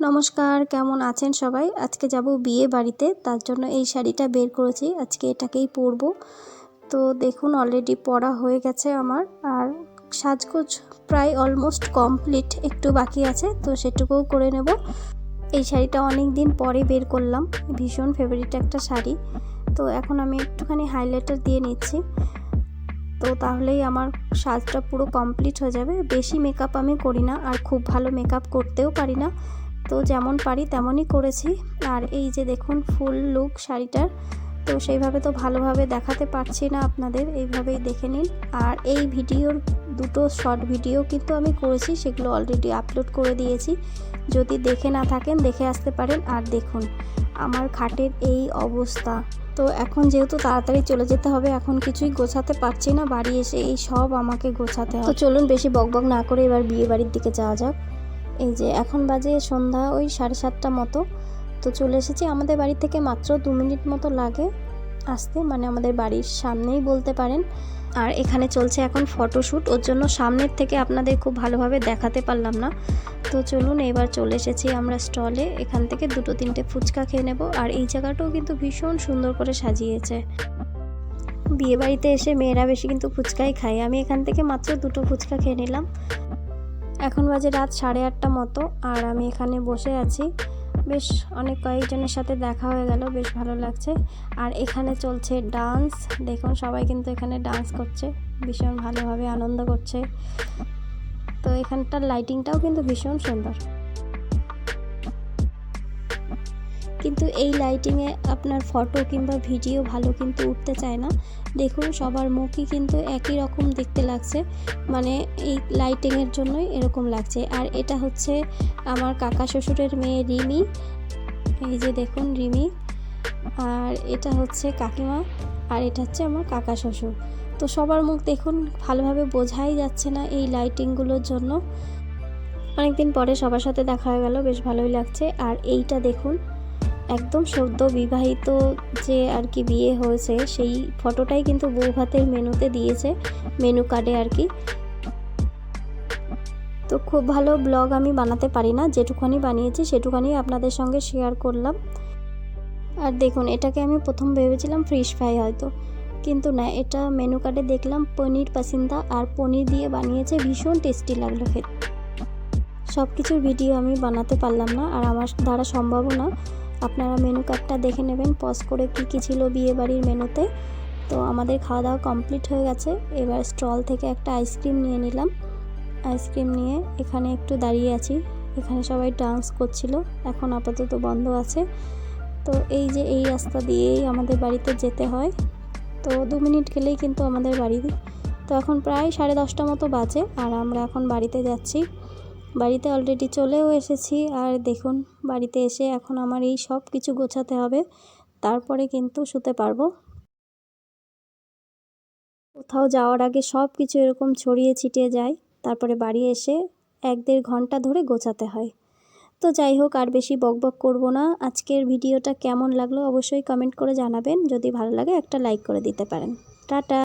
নমস্কার, কেমন আছেন সবাই? আজকে যাব বিয়ে বাড়িতে, তার জন্য এই শাড়িটা বের করেছি। আজকে এটাকেই পরবো। তো দেখুন অলরেডি পরা হয়ে গেছে আমার, আর সাজগোজ প্রায় অলমোস্ট কমপ্লিট, একটু বাকি আছে, তো সেটুকুও করে নেব। এই শাড়িটা অনেক দিন পরে বের করলাম, ভীষণ ফেভারিট একটা শাড়ি। তো এখন আমি একটুখানি হাইলাইটার দিয়ে নিচ্ছি, তো তাহলেই আমার সাজটা পুরো কমপ্লিট হয়ে যাবে। বেশি মেকআপ আমি করি না, আর খুব ভালো মেকআপ করতেও পারি না, তো যেমন পারি তেমনই করেছি। আর এই যে দেখুন ফুল লুক শাড়িটার, তো সেইভাবে তো ভালোভাবে দেখাতে পারছি না আপনাদের, এইভাবেই দেখে নিন। আর এই ভিডিওর দুটো শর্ট ভিডিও কিন্তু আমি করেছি, সেগুলো অলরেডি আপলোড করে দিয়েছি, যদি দেখে না থাকেন দেখে আসতে পারেন। আর দেখুন আমার খাটের এই অবস্থা, তো এখন যেহেতু তাড়াতাড়ি চলে যেতে হবে, এখন কিছুই গোছাতে পারছি না, বাড়ি এসে এই সব আমাকে গোছাতে হবে। তো চলুন বেশি বকবক না করে এবার বিয়ে বাড়ির দিকে যাওয়া যাক। এই যে এখন বাজে সন্ধ্যা ওই 7:30 মতো, তো চলে এসেছি। আমাদের বাড়ি থেকে মাত্র 2 মিনিট মতো লাগে আসতে, মানে আমাদের বাড়ির সামনেই বলতে পারেন। আর এখানে চলছে এখন ফটোশ্যুট, ওর জন্য সামনের থেকে আপনাদের খুব ভালোভাবে দেখাতে পারলাম না। তো চলুন এবার চলে এসেছি আমরা স্টলে, এখান থেকে 2-3টে ফুচকা খেয়ে নেব। আর এই জায়গাটাও কিন্তু ভীষণ সুন্দর করে সাজিয়েছে। বিয়ে বাড়িতে এসে মেয়েরা বেশি কিন্তু ফুচকাই খায়, আমি এখান থেকে মাত্র 2টো ফুচকা খেয়ে নিলাম। এখন বাজে রাত 8:30 মতো, আর আমি এখানে বসে আছি। বেশ অনেক কয়েকজনের সাথে দেখা হয়ে গেল, বেশ ভালো লাগছে। আর এখানে চলছে ডান্স, দেখুন সবাই কিন্তু এখানে ডান্স করছে, ভীষণ ভালোভাবে আনন্দ করছে। তো এখানটার লাইটিংটাও কিন্তু ভীষণ সুন্দর, কিন্তু এই লাইটিংয়ে আপনার ফটো কিংবা ভিডিও ভালো কিন্তু উঠতে চায় না। দেখুন সবার মুখই কিন্তু একই রকম দেখতে লাগছে, মানে এই লাইটিংয়ের জন্যই এরকম লাগছে। আর এটা হচ্ছে আমার কাকা শ্বশুরের মেয়ে রিমি, এই যে দেখুন রিমি। আর এটা হচ্ছে কাকিমা, আর এটা হচ্ছে আমার কাকা শ্বশুর। তো সবার মুখ দেখুন ভালোভাবে বোঝাই যাচ্ছে না এই লাইটিংগুলোর জন্য। অনেকদিন পরে সবার সাথে দেখা হয়ে গেল, বেশ ভালোই লাগছে। আর এইটা দেখুন একদম সদ্য বিবাহিত যে আর কি বিয়ে হয়েছে, সেই ফটোটাই কিন্তু বউ ভাতের মেনুতে দিয়েছে, মেনু কার্ডে আর কি। তো খুব ভালো ব্লগ আমি বানাতে পারি না, যেটুখানি বানিয়েছি সেটুখানি আপনাদের সঙ্গে শেয়ার করলাম। আর দেখুন এটাকে আমি প্রথম ভেবেছিলাম ফিশ ফ্রাই হয়তো, কিন্তু না, এটা মেনু কার্ডে দেখলাম পনির পাসিন্দা, আর পনির দিয়ে বানিয়েছে, ভীষণ টেস্টি লাগলো খেতে। সব কিছুর ভিডিও আমি বানাতে পারলাম না, আর আমার দ্বারা সম্ভবও না। আপনারা মেনু কার্ডটা দেখে নেবেন পজ করে কী কী ছিল বিয়ে বাড়ির মেনুতে। তো আমাদের খাওয়া দাওয়া কমপ্লিট হয়ে গেছে, এবার স্টল থেকে একটা আইসক্রিম নিয়ে নিলাম। আইসক্রিম নিয়ে এখানে একটু দাঁড়িয়ে আছি, এখানে সবাই ডান্স করছিল, এখন আপাতত বন্ধ আছে। তো এই যে এই রাস্তা দিয়েই আমাদের বাড়িতে যেতে হয়, তো 2 মিনিট গেলেই কিন্তু আমাদের বাড়ি। তো এখন প্রায় 10:30 মতো বাজে, আর আমরা এখন বাড়িতে যাচ্ছি। বাড়িতে অলরেডি চলেও এসেছি। আর দেখুন বাড়িতে এসে এখন আমার এই সব কিছু গোছাতে হবে, তারপরে কিন্তু শুতে পারবো। কোথাও যাওয়ার আগে সব কিছু এরকম ছড়িয়ে ছিটিয়ে যায়, তারপরে বাড়ি এসে 1-1.5 ঘন্টা ধরে গোছাতে হয়। তো যাই হোক, আর বেশি বকবক করব না। আজকের ভিডিওটা কেমন লাগলো অবশ্যই কমেন্ট করে জানাবেন, যদি ভালো লাগে একটা লাইক করে দিতে পারেন। টাটা।